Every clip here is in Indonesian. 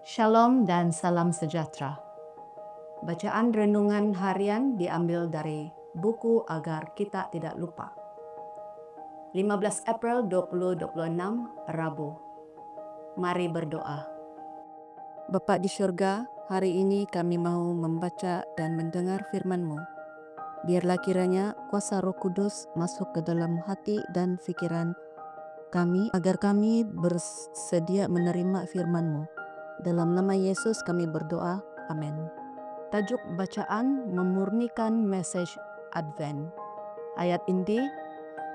Shalom dan salam sejahtera. Bacaan renungan harian diambil dari buku Agar Kita Tidak Lupa. 15 April 2026, Rabu. Mari berdoa. Bapa di surga, hari ini kami mau membaca dan mendengar firman-Mu. Biarlah kiranya kuasa Roh Kudus masuk ke dalam hati dan pikiran kami, agar kami bersedia menerima firman-Mu. Dalam nama Yesus kami berdoa, amin. Tajuk bacaan memurnikan message Advent. Ayat inti,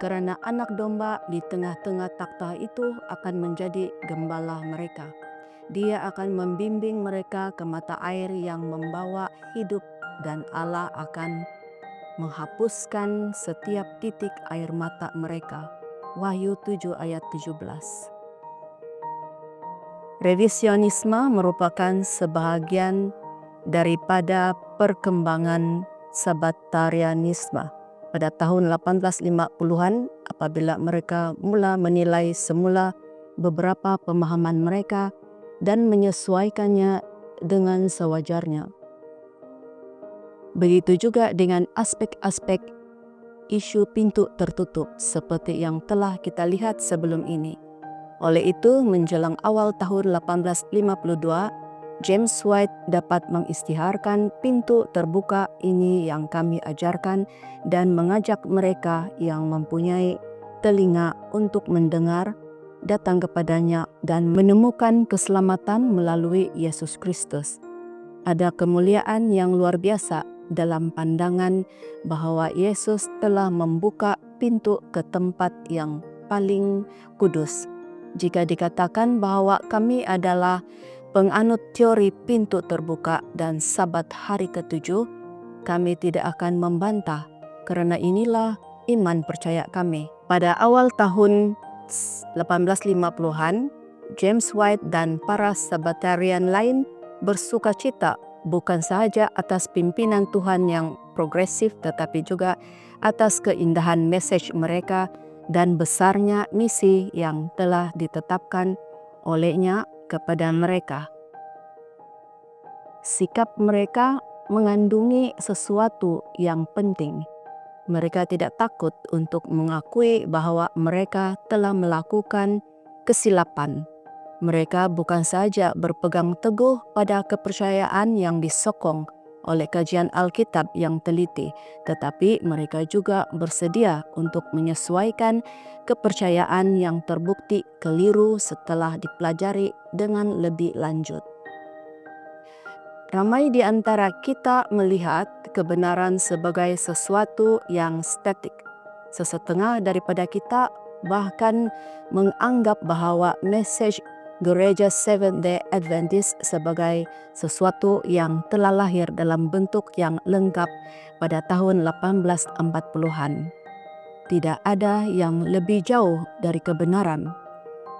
karena anak domba di tengah-tengah takhta itu akan menjadi gembala mereka. Dia akan membimbing mereka ke mata air yang membawa hidup, dan Allah akan menghapuskan setiap titik air mata mereka. Wahyu 7 ayat 17. Revisionisme merupakan sebahagian daripada perkembangan Sabbatarianisme pada tahun 1850-an, apabila mereka mula menilai semula beberapa pemahaman mereka dan menyesuaikannya dengan sewajarnya. Begitu juga dengan aspek-aspek isu pintu tertutup seperti yang telah kita lihat sebelum ini. Oleh itu, menjelang awal tahun 1852, James White dapat mengisytiharkan pintu terbuka ini yang kami ajarkan dan mengajak mereka yang mempunyai telinga untuk mendengar, datang kepadanya dan menemukan keselamatan melalui Yesus Kristus. Ada kemuliaan yang luar biasa dalam pandangan bahwa Yesus telah membuka pintu ke tempat yang paling kudus. Jika dikatakan bahwa kami adalah penganut teori pintu terbuka dan Sabat hari ke-7, kami tidak akan membantah, karena inilah iman percaya kami. Pada awal tahun 1850-an, James White dan para Sabbatarian lain bersukacita bukan sahaja atas pimpinan Tuhan yang progresif, tetapi juga atas keindahan message mereka dan besarnya misi yang telah ditetapkan olehnya kepada mereka. Sikap mereka mengandungi sesuatu yang penting. Mereka tidak takut untuk mengakui bahwa mereka telah melakukan kesilapan. Mereka bukan saja berpegang teguh pada kepercayaan yang disokong oleh kajian Alkitab yang teliti, tetapi mereka juga bersedia untuk menyesuaikan kepercayaan yang terbukti keliru setelah dipelajari dengan lebih lanjut. Ramai di antara kita melihat kebenaran sebagai sesuatu yang statik. Sesetengah daripada kita bahkan menganggap bahwa message Gereja Seventh-day Adventist sebagai sesuatu yang telah lahir dalam bentuk yang lengkap pada tahun 1840-an. Tidak ada yang lebih jauh dari kebenaran.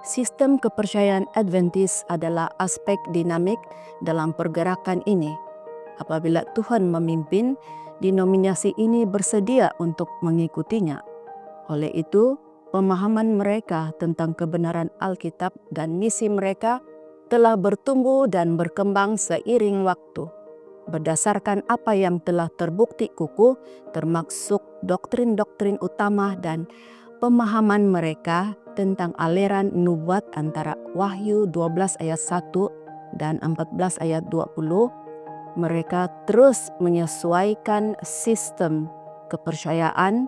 Sistem kepercayaan Adventist adalah aspek dinamik dalam pergerakan ini. Apabila Tuhan memimpin, denominasi ini bersedia untuk mengikutinya. Oleh itu, pemahaman mereka tentang kebenaran Alkitab dan misi mereka telah bertumbuh dan berkembang seiring waktu. Berdasarkan apa yang telah terbukti kukuh, termasuk doktrin-doktrin utama dan pemahaman mereka tentang aliran nubuat antara Wahyu 12 ayat 1 dan 14 ayat 20, mereka terus menyesuaikan sistem kepercayaan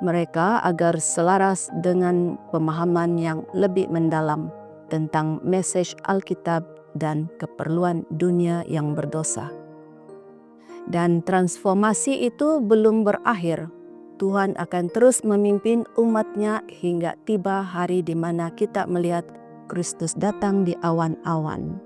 mereka agar selaras dengan pemahaman yang lebih mendalam tentang message Alkitab dan keperluan dunia yang berdosa. Dan transformasi itu belum berakhir. Tuhan akan terus memimpin umat-Nya hingga tiba hari di mana kita melihat Kristus datang di awan-awan.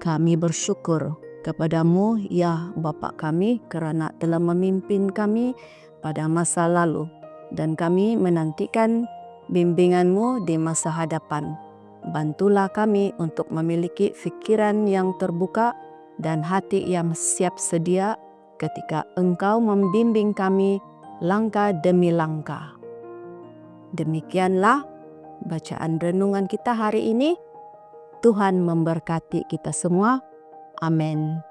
Kami bersyukur kepadamu, ya Bapa kami, karena telah memimpin kami pada masa lalu, dan kami menantikan bimbingan-Mu di masa hadapan. Bantulah kami untuk memiliki pikiran yang terbuka dan hati yang siap sedia ketika Engkau membimbing kami langkah demi langkah. Demikianlah bacaan renungan kita hari ini. Tuhan memberkati kita semua. Amin.